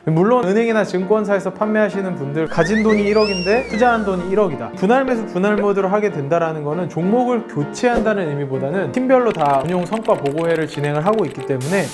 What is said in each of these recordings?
물론 은행이나 증권사에서 판매하시는 분들 가진 돈이 1억인데 투자한 돈이 1억이다. 분할 매수 분할 모드로 하게 된다라는 거는 종목을 교체한다는 의미보다는 팀별로 다 운용 성과 보고회를 진행을 하고 있기 때문에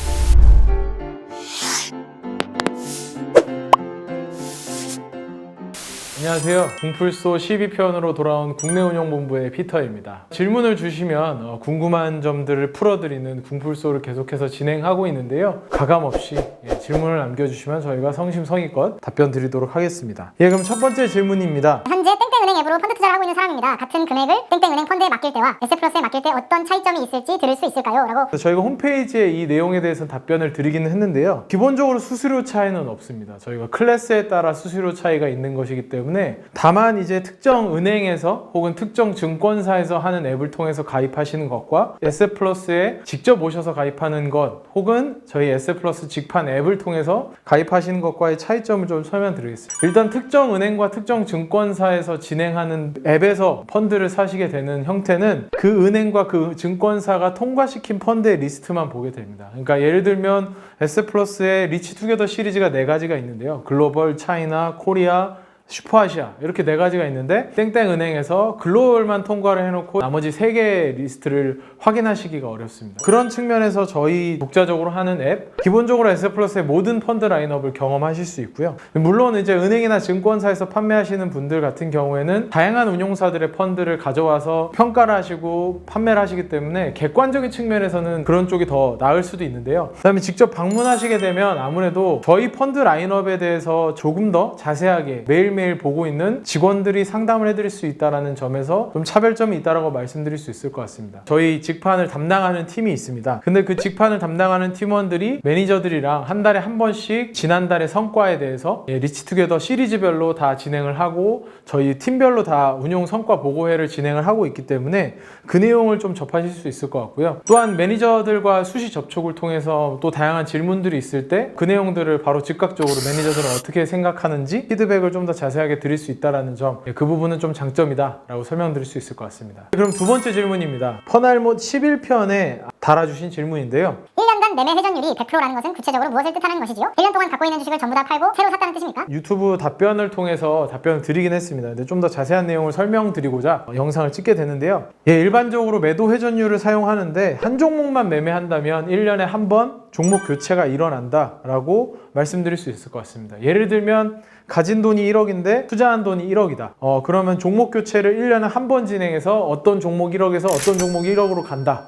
안녕하세요. 궁풀소 12편으로 돌아온 국내운용본부의 피터입니다. 질문을 주시면 궁금한 점들을 풀어드리는 궁풀소를 계속해서 진행하고 있는데요. 가감없이 질문을 남겨주시면 저희가 성심성의껏 답변 드리도록 하겠습니다. 그럼 첫 번째 질문입니다. 현재 땡땡은행 앱으로 펀드 투자를 하고 있는 사람입니다. 같은 금액을 땡땡은행 펀드에 맡길 때와 S플러스에 맡길 때 어떤 차이점이 있을지 들을 수 있을까요? 라고. 저희가 홈페이지에 이 내용에 대해서 답변을 드리기는 했는데요. 기본적으로 수수료 차이는 없습니다. 저희가 클래스에 따라 수수료 차이가 있는 것이기 때문에 다만 이제 특정 은행에서 혹은 특정 증권사에서 하는 앱을 통해서 가입하시는 것과 S플러스에 직접 오셔서 가입하는 것 혹은 저희 S플러스 직판 앱을 통해서 가입하시는 것과의 차이점을 좀 설명드리겠습니다. 일단 특정 은행과 특정 증권사에서 진행하는 앱에서 펀드를 사시게 되는 형태는 그 은행과 그 증권사가 통과시킨 펀드의 리스트만 보게 됩니다. 그러니까 예를 들면 S플러스에 리치투게더 시리즈가 4가지가 있는데요. 글로벌, 차이나, 코리아, 슈퍼아시아 이렇게 4가지가 있는데 땡땡은행에서 글로벌만 통과를 해놓고 나머지 3개의 리스트를 확인하시기가 어렵습니다. 그런 측면에서 저희 독자적으로 하는 앱 기본적으로 S플러스의 모든 펀드 라인업을 경험하실 수 있고요. 물론 이제 은행이나 증권사에서 판매하시는 분들 같은 경우에는 다양한 운용사들의 펀드를 가져와서 평가를 하시고 판매를 하시기 때문에 객관적인 측면에서는 그런 쪽이 더 나을 수도 있는데요. 그 다음에 직접 방문하시게 되면 아무래도 저희 펀드 라인업에 대해서 조금 더 자세하게 매일매일 보고 있는 직원들이 상담을 해드릴 수 있다는 점에서 좀 차별점이 있다고 말씀드릴 수 있을 것 같습니다. 저희 직판을 담당하는 팀이 있습니다. 근데 그 직판을 담당하는 팀원들이 매니저들이랑 한 달에 한 번씩 지난달의 성과에 대해서 리치투게더 시리즈별로 다 진행을 하고 저희 팀별로 다 운용 성과 보고회를 진행을 하고 있기 때문에 그 내용을 좀 접하실 수 있을 것 같고요. 또한 매니저들과 수시 접촉을 통해서 또 다양한 질문들이 있을 때 그 내용들을 바로 즉각적으로 매니저들은 어떻게 생각하는지 피드백을 좀 더 자세하게 드릴 수 있다는 점, 그 부분은 좀 장점이다 라고 설명드릴 수 있을 것 같습니다. 그럼 두 번째 질문입니다. 퍼날못 11편에 달아주신 질문인데요. 1년간 매매 회전율이 100%라는 것은 구체적으로 무엇을 뜻하는 것이지요? 1년 동안 갖고 있는 주식을 전부 다 팔고 새로 샀다는 뜻입니까? 유튜브 답변을 통해서 답변을 드리긴 했습니다. 근데 좀 더 자세한 내용을 설명드리고자 영상을 찍게 되는데요. 일반적으로 매도 회전율을 사용하는데 한 종목만 매매한다면 1년에 한 번 종목 교체가 일어난다 라고 말씀드릴 수 있을 것 같습니다. 예를 들면 가진 돈이 1억인데 투자한 돈이 1억이다. 그러면 종목 교체를 1년에 한 번 진행해서 어떤 종목 1억에서 어떤 종목 1억으로 간다.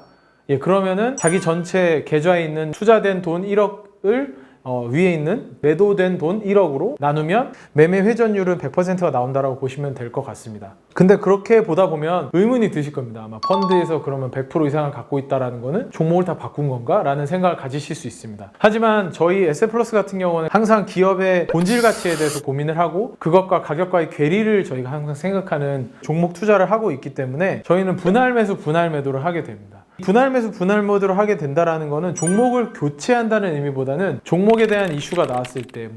그러면은 자기 전체 계좌에 있는 투자된 돈 1억을 위에 있는 매도된 돈 1억으로 나누면 매매 회전율은 100%가 나온다라고 보시면 될 것 같습니다. 근데 그렇게 보다 보면 의문이 드실 겁니다. 아마 펀드에서 그러면 100% 이상을 갖고 있다라는 거는 종목을 다 바꾼 건가? 라는 생각을 가지실 수 있습니다. 하지만 저희 S플러스 같은 경우는 항상 기업의 본질 가치에 대해서 고민을 하고 그것과 가격과의 괴리를 저희가 항상 생각하는 종목 투자를 하고 있기 때문에 저희는 분할 매수 분할 매도를 하게 됩니다. 분할 매수 분할 모드로 하게 된다라는 거는 종목을 교체한다는 의미보다는 종목에 대한 이슈가 나왔을 때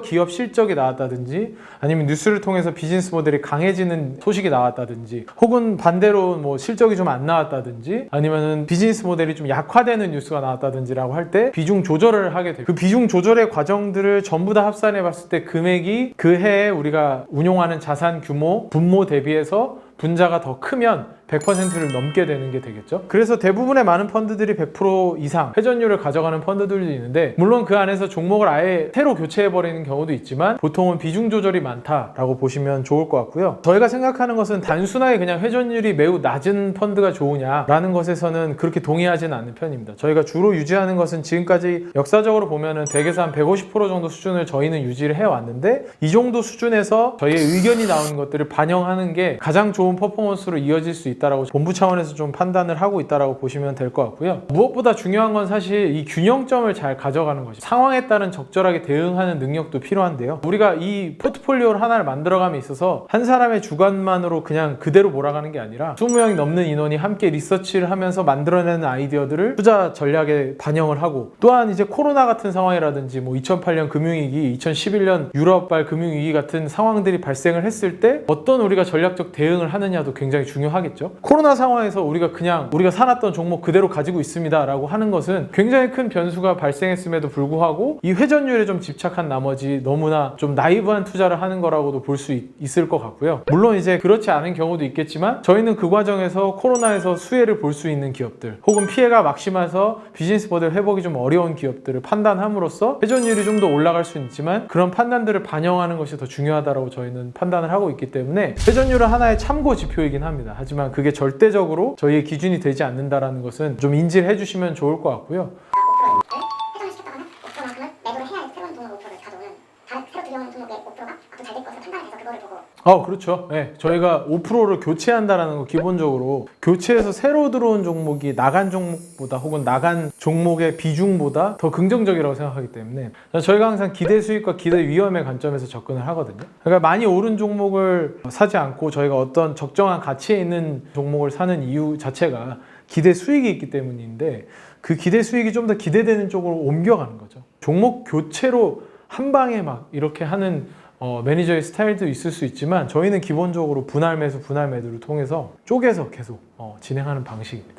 기업 실적이 나왔다든지 아니면 뉴스를 통해서 비즈니스 모델이 강해지는 소식이 나왔다든지 혹은 반대로 실적이 좀 안 나왔다든지 아니면은 비즈니스 모델이 좀 약화되는 뉴스가 나왔다든지라고 할 때 비중 조절을 하게 돼요. 그 비중 조절의 과정들을 전부 다 합산해 봤을 때 금액이 그 해에 우리가 운용하는 자산 규모, 분모 대비해서 분자가 더 크면 100%를 넘게 되는 게 되겠죠. 그래서 대부분의 많은 펀드들이 100% 이상 회전율을 가져가는 펀드들도 있는데 물론 그 안에서 종목을 아예 새로 교체해버리는 경우도 있지만 보통은 비중 조절이 많다라고 보시면 좋을 것 같고요. 저희가 생각하는 것은 단순하게 그냥 회전율이 매우 낮은 펀드가 좋으냐라는 것에서는 그렇게 동의하지는 않는 편입니다. 저희가 주로 유지하는 것은 지금까지 역사적으로 보면은 대개서 한 150% 정도 수준을 저희는 유지를 해왔는데 이 정도 수준에서 저희의 의견이 나오는 것들을 반영하는 게 가장 좋은 퍼포먼스로 이어질 수 있다라고 본부 차원에서 좀 판단을 하고 있다라고 보시면 될 것 같고요. 무엇보다 중요한 건 사실 이 균형점을 잘 가져가는 것이죠. 상황에 따른 적절하게 대응하는 능력도 필요한데요. 우리가 이 포트폴리오를 하나를 만들어감에 있어서 한 사람의 주관만으로 그냥 그대로 몰아가는 게 아니라 20명이 넘는 인원이 함께 리서치를 하면서 만들어내는 아이디어들을 투자 전략에 반영을 하고 또한 이제 코로나 같은 상황이라든지 2008년 금융위기, 2011년 유럽발 금융위기 같은 상황들이 발생을 했을 때 어떤 우리가 전략적 대응을 하느냐도 굉장히 중요하겠죠. 거죠. 코로나 상황에서 우리가 사놨던 종목 그대로 가지고 있습니다 라고 하는 것은 굉장히 큰 변수가 발생했음에도 불구하고 이 회전율에 좀 집착한 나머지 너무나 좀 나이브한 투자를 하는 거라고도 볼 수 있을 것 같고요. 물론 이제 그렇지 않은 경우도 있겠지만 저희는 그 과정에서 코로나에서 수혜를 볼 수 있는 기업들 혹은 피해가 막심해서 비즈니스 모델 회복이 좀 어려운 기업들을 판단함으로써 회전율이 좀 더 올라갈 수는 있지만 그런 판단들을 반영하는 것이 더 중요하다고 저희는 판단을 하고 있기 때문에 회전율은 하나의 참고 지표이긴 합니다. 하지만 그게 절대적으로 저희의 기준이 되지 않는다는 것은 좀 인지를 해주시면 좋을 것 같고요. 회전을 시켰다가는 5%만큼은 매도를 해야 새로운 종목 5%를 가져오는 새로 들여오는 종목의 5%가 앞으로 잘 될 것을 판단해서 그거를 보고 그렇죠. 네, 저희가 5%를 교체한다라는 거 기본적으로 교체해서 새로 들어온 종목이 나간 종목보다 혹은 나간 종목의 비중보다 더 긍정적이라고 생각하기 때문에 저희가 항상 기대 수익과 기대 위험의 관점에서 접근을 하거든요. 그러니까 많이 오른 종목을 사지 않고 저희가 어떤 적정한 가치에 있는 종목을 사는 이유 자체가 기대 수익이 있기 때문인데 그 기대 수익이 좀 더 기대되는 쪽으로 옮겨가는 거죠. 종목 교체로 한 방에 막 이렇게 하는 매니저의 스타일도 있을 수 있지만 저희는 기본적으로 분할 매수, 분할 매도를 통해서 쪼개서 계속 진행하는 방식입니다.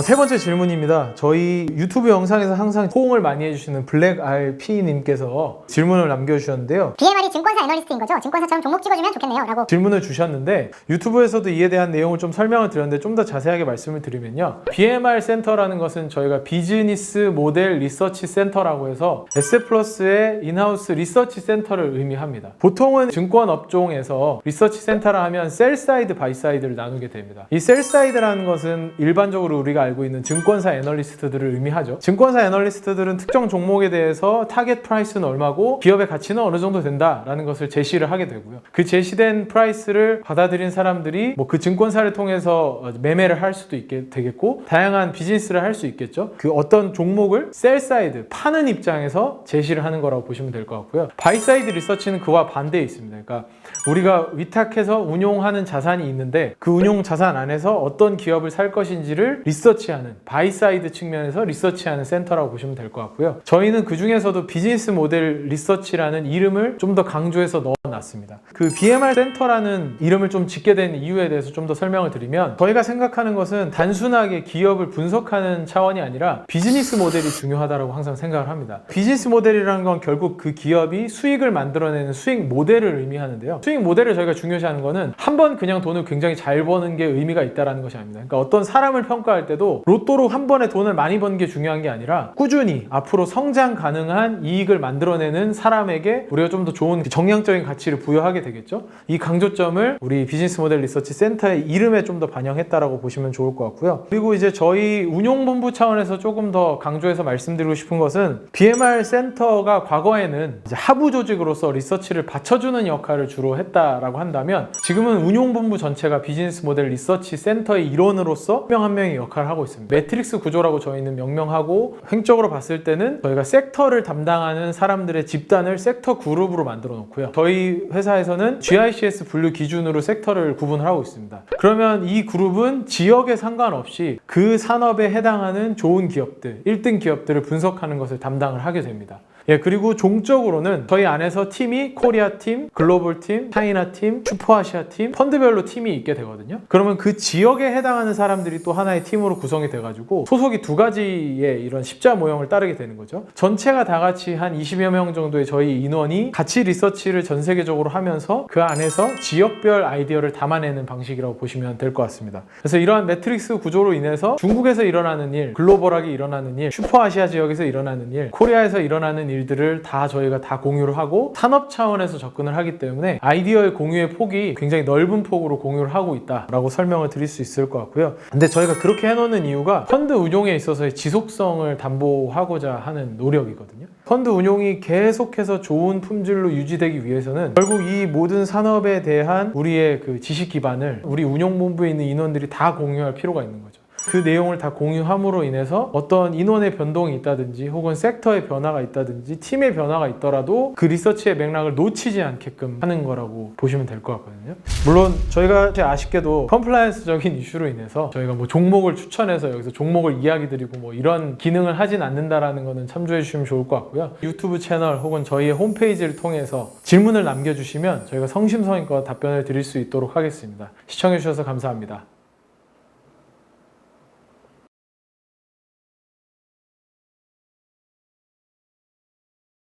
세 번째 질문입니다. 저희 유튜브 영상에서 항상 호응을 많이 해주시는 블랙RP님께서 질문을 남겨주셨는데요. BMR이 증권사 애널리스트인 거죠? 증권사처럼 종목 찍어주면 좋겠네요 라고 질문을 주셨는데 유튜브에서도 이에 대한 내용을 좀 설명을 드렸는데 좀 더 자세하게 말씀을 드리면요. BMR 센터라는 것은 저희가 비즈니스 모델 리서치 센터라고 해서 에셋플러스의 인하우스 리서치 센터를 의미합니다. 보통은 증권 업종에서 리서치 센터라 하면 셀사이드, 바이사이드를 나누게 됩니다. 이 셀사이드라는 것은 일반적으로 우리가 알고 있는 증권사 애널리스트들을 의미하죠. 증권사 애널리스트들은 특정 종목에 대해서 타겟 프라이스는 얼마고 기업의 가치는 어느 정도 된다라는 것을 제시를 하게 되고요. 그 제시된 프라이스를 받아들인 사람들이 그 증권사를 통해서 매매를 할 수도 되겠고 다양한 비즈니스를 할 수 있겠죠. 그 어떤 종목을 셀사이드, 파는 입장에서 제시를 하는 거라고 보시면 될 것 같고요. 바이사이드 리서치는 그와 반대에 있습니다. 그러니까 우리가 위탁해서 운용하는 자산이 있는데 그 운용 자산 안에서 어떤 기업을 살 것인지를 리서치하는 바이사이드 측면에서 리서치하는 센터라고 보시면 될 것 같고요. 저희는 그 중에서도 비즈니스 모델 리서치라는 이름을 좀 더 강조해서 넣어놨습니다. 그 BMR 센터라는 이름을 좀 짓게 된 이유에 대해서 좀 더 설명을 드리면 저희가 생각하는 것은 단순하게 기업을 분석하는 차원이 아니라 비즈니스 모델이 중요하다고 항상 생각을 합니다. 비즈니스 모델이라는 건 결국 그 기업이 수익을 만들어내는 수익 모델을 의미하는데요. 수익 모델을 저희가 중요시하는 거는 한 번 그냥 돈을 굉장히 잘 버는 게 의미가 있다는 것이 아닙니다. 그러니까 어떤 사람을 평가할 때도 로또로 한 번에 돈을 많이 버는 게 중요한 게 아니라 꾸준히 앞으로 성장 가능한 이익을 만들어내는 사람에게 우리가 좀 더 좋은 정량적인 가치를 부여하게 되겠죠. 이 강조점을 우리 비즈니스 모델 리서치 센터의 이름에 좀 더 반영했다라고 보시면 좋을 것 같고요. 그리고 이제 저희 운용본부 차원에서 조금 더 강조해서 말씀드리고 싶은 것은 BMR 센터가 과거에는 이제 하부 조직으로서 리서치를 받쳐주는 역할을 주로 했다라고 한다면 지금은 운용본부 전체가 비즈니스 모델 리서치 센터의 일원으로서 한 명 한 명이 역할을 하고 있습니다. 매트릭스 구조라고 저희는 명명하고 횡적으로 봤을 때는 저희가 섹터를 담당하는 사람들의 집단을 섹터 그룹으로 만들어 놓고요. 저희 회사에서는 GICS 분류 기준으로 섹터를 구분을 하고 있습니다. 그러면 이 그룹은 지역에 상관없이 그 산업에 해당하는 좋은 기업들, 1등 기업들을 분석하는 것을 담당을 하게 됩니다. 그리고 종적으로는 저희 안에서 팀이 코리아 팀, 글로벌 팀, 차이나 팀, 슈퍼아시아 팀, 펀드별로 팀이 있게 되거든요. 그러면 그 지역에 해당하는 사람들이 또 하나의 팀으로 구성이 돼가지고 소속이 두 가지의 이런 십자 모형을 따르게 되는 거죠. 전체가 다 같이 한 20여 명 정도의 저희 인원이 같이 리서치를 전 세계적으로 하면서 그 안에서 지역별 아이디어를 담아내는 방식이라고 보시면 될 것 같습니다. 그래서 이러한 매트릭스 구조로 인해서 중국에서 일어나는 일, 글로벌하게 일어나는 일, 슈퍼아시아 지역에서 일어나는 일, 코리아에서 일어나는 일들을 다 저희가 다 공유를 하고 산업 차원에서 접근을 하기 때문에 아이디어의 공유의 폭이 굉장히 넓은 폭으로 공유를 하고 있다라고 설명을 드릴 수 있을 것 같고요. 근데 저희가 그렇게 해놓는 이유가 펀드 운용에 있어서의 지속성을 담보하고자 하는 노력이거든요. 펀드 운용이 계속해서 좋은 품질로 유지되기 위해서는 결국 이 모든 산업에 대한 우리의 그 지식 기반을 우리 운용본부에 있는 인원들이 다 공유할 필요가 있는 거죠. 그 내용을 다 공유함으로 인해서 어떤 인원의 변동이 있다든지 혹은 섹터의 변화가 있다든지 팀의 변화가 있더라도 그 리서치의 맥락을 놓치지 않게끔 하는 거라고 보시면 될 것 같거든요. 물론 저희가 아쉽게도 컴플라이언스적인 이슈로 인해서 저희가 뭐 종목을 추천해서 여기서 종목을 이야기 드리고 뭐 이런 기능을 하진 않는다라는 거는 참조해 주시면 좋을 것 같고요. 유튜브 채널 혹은 저희의 홈페이지를 통해서 질문을 남겨주시면 저희가 성심성의껏 답변을 드릴 수 있도록 하겠습니다. 시청해 주셔서 감사합니다.